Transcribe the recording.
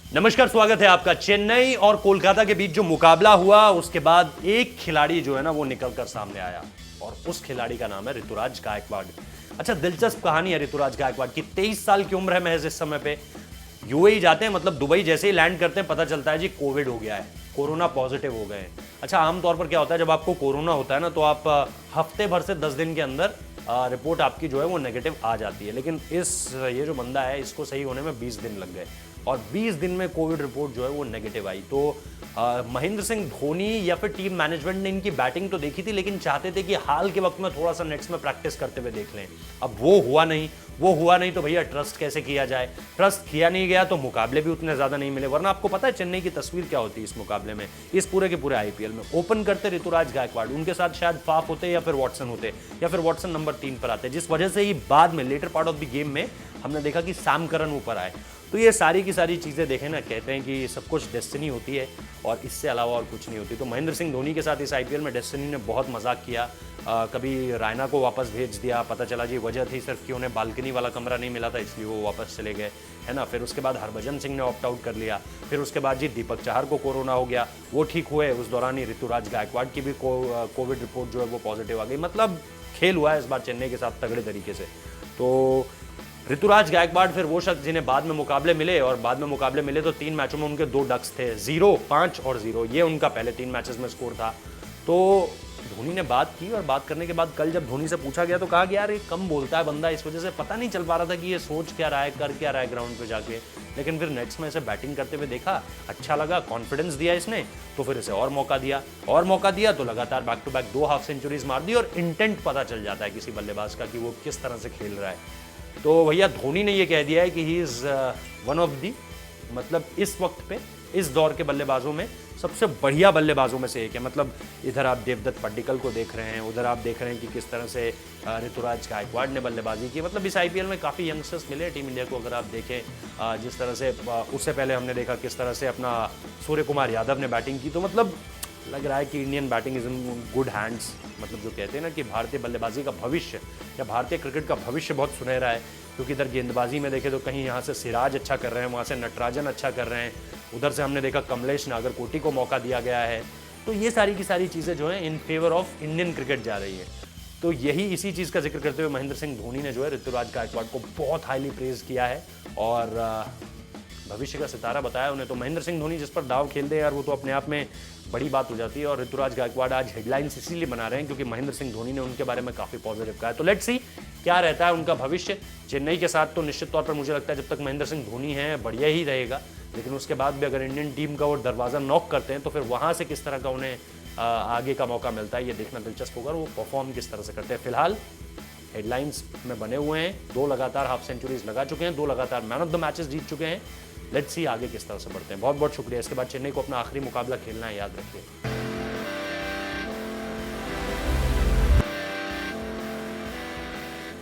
नमस्कार, स्वागत है आपका। चेन्नई और कोलकाता के बीच जो मुकाबला हुआ उसके बाद एक खिलाड़ी जो है ना वो निकल कर सामने आया और उस खिलाड़ी का नाम है ऋतुराज गायकवाड़। अच्छा, दिलचस्प कहानी है ऋतुराज गायकवाड़ की। 23 साल की उम्र है महज इस समय पे। यूएई जाते हैं, मतलब दुबई जैसे ही लैंड करते हैं पता चलता है जी कोविड हो गया है, कोरोना पॉजिटिव हो गए हैं। अच्छा, आमतौर पर क्या होता है जब आपको कोरोना होता है ना तो आप हफ्ते भर से 10 दिन के अंदर रिपोर्ट आपकी जो है वो नेगेटिव आ जाती है, लेकिन ये जो बंदा है इसको सही होने में 20 दिन लग गए और 20 दिन में कोविड रिपोर्ट जो है वो नेगेटिव आई। तो महेंद्र सिंह धोनी या फिर टीम मैनेजमेंट ने इनकी बैटिंग तो देखी थी, लेकिन चाहते थे कि हाल के वक्त में थोड़ा सा नेट्स में प्रैक्टिस करते हुए देख लें। अब वो हुआ नहीं तो भैया ट्रस्ट कैसे किया जाए। ट्रस्ट किया नहीं गया तो मुकाबले भी उतने ज्यादा नहीं मिले, वरना आपको पता है चेन्नई की तस्वीर क्या होती है इस मुकाबले में, इस पूरे के पूरे आईपीएल में। ओपन करते ऋतुराज गायकवाड़, उनके साथ शायद फाफ होते या फिर वॉटसन होते, या फिर वॉटसन नंबर 3 पर आते, जिस वजह से ही बाद में latter part of the game में हमने देखा कि सैम करन ऊपर आए। तो ये सारी की सारी चीज़ें देखें ना, कहते हैं कि सब कुछ डेस्टिनी होती है और इससे अलावा और कुछ नहीं होती। तो महेंद्र सिंह धोनी के साथ इस आईपीएल में डेस्टिनी ने बहुत मजाक किया। कभी रायना को वापस भेज दिया, पता चला जी वजह थी सिर्फ कि उन्हें बालकनी वाला कमरा नहीं मिला था इसलिए वो वापस चले गए, है ना। फिर उसके बाद हरभजन सिंह ने ऑप्ट आउट कर लिया। फिर उसके बाद जी दीपक चाहर को कोरोना हो गया, वो ठीक हुए। उस दौरान ही ऋतुराज गायकवाड़ की भी कोविड रिपोर्ट जो है वो पॉजिटिव आ गई। मतलब खेल हुआ है इस बार चेन्नई के साथ तगड़े तरीके से। तो ऋतुराज गायकवाड़ फिर वो शख्स जिन्हें बाद में मुकाबले मिले, और बाद में मुकाबले मिले तो 3 मैचों में उनके 2 डक्स थे, 0, 5 और 0। ये उनका पहले 3 मैचेस में स्कोर था। तो धोनी ने बात की और बात करने के बाद कल जब धोनी से पूछा गया तो कहा कि यार ये कम बोलता है बंदा, इस वजह से पता नहीं चल पा रहा था कि ये सोच क्या रहा है, कर क्या रहा है ग्राउंड पे जाके। लेकिन फिर नेट्स में इसे बैटिंग करते हुए देखा, अच्छा लगा, कॉन्फिडेंस दिया इसने, तो फिर इसे और मौका दिया तो लगातार back to back 2 half centuries मार दी। और इंटेंट पता चल जाता है किसी बल्लेबाज का कि वो किस तरह से खेल रहा है। तो भैया धोनी ने ये कह दिया है कि he is one of the, मतलब इस वक्त पे इस दौर के बल्लेबाजों में सबसे बढ़िया बल्लेबाजों में से एक है। मतलब इधर आप देवदत्त पड्डीकल को देख रहे हैं, उधर आप देख रहे हैं कि किस तरह से ऋतुराज गायकवाड़ ने बल्लेबाजी की। मतलब इस आईपीएल में काफ़ी यंगस्टर्स मिले टीम इंडिया को। अगर आप देखें जिस तरह से उससे पहले हमने देखा किस तरह से अपना सूर्य कुमार यादव ने बैटिंग की, तो मतलब लग रहा है कि Indian batting is in good hands. मतलब जो कहते हैं ना कि भारतीय बल्लेबाजी का भविष्य या भारतीय क्रिकेट का भविष्य बहुत सुनहरा है, क्योंकि इधर गेंदबाजी में देखें तो कहीं यहाँ से सिराज अच्छा कर रहे हैं, वहाँ से नटराजन अच्छा कर रहे हैं, उधर से हमने देखा कमलेश नागरकोटी को मौका दिया गया है। तो ये सारी की सारी चीज़ें जो हैं in favour of Indian cricket जा रही है। तो यही इसी चीज़ का जिक्र करते हुए महेंद्र सिंह धोनी ने जो है ऋतुराज गायकवाड़ को बहुत हाईली प्रेज किया है और भविष्य का सितारा बताया उन्हें। तो महेंद्र सिंह धोनी जिस पर दाव खेल दे यार, वो तो अपने आप में बड़ी बात हो जाती है। और ऋतुराज गायकवाड़ आज हेडलाइंस इसीलिए बना रहे हैं क्योंकि महेंद्र सिंह धोनी ने उनके बारे में काफ़ी पॉजिटिव कहा है। तो लेट्स सी क्या रहता है उनका भविष्य। चेन्नई के साथ तो निश्चित तौर पर मुझे लगता है जब तक महेंद्र सिंह धोनी है बढ़िया ही रहेगा, लेकिन उसके बाद भी अगर इंडियन टीम का वो दरवाज़ा नॉक करते हैं तो फिर वहाँ से किस तरह का उन्हें आगे का मौका मिलता है ये देखना दिलचस्प होगा, वो परफॉर्म किस तरह से करते हैं। फिलहाल हेडलाइंस में बने हुए हैं, 2 लगातार हाफ सेंचुरीज लगा चुके हैं, 2 लगातार मैन ऑफ द मैचेस जीत चुके हैं। लेट्स सी आगे किस तरह से बढ़ते हैं। बहुत बहुत शुक्रिया। इसके बाद चेन्नई को अपना आखिरी मुकाबला खेलना है, याद रखिए।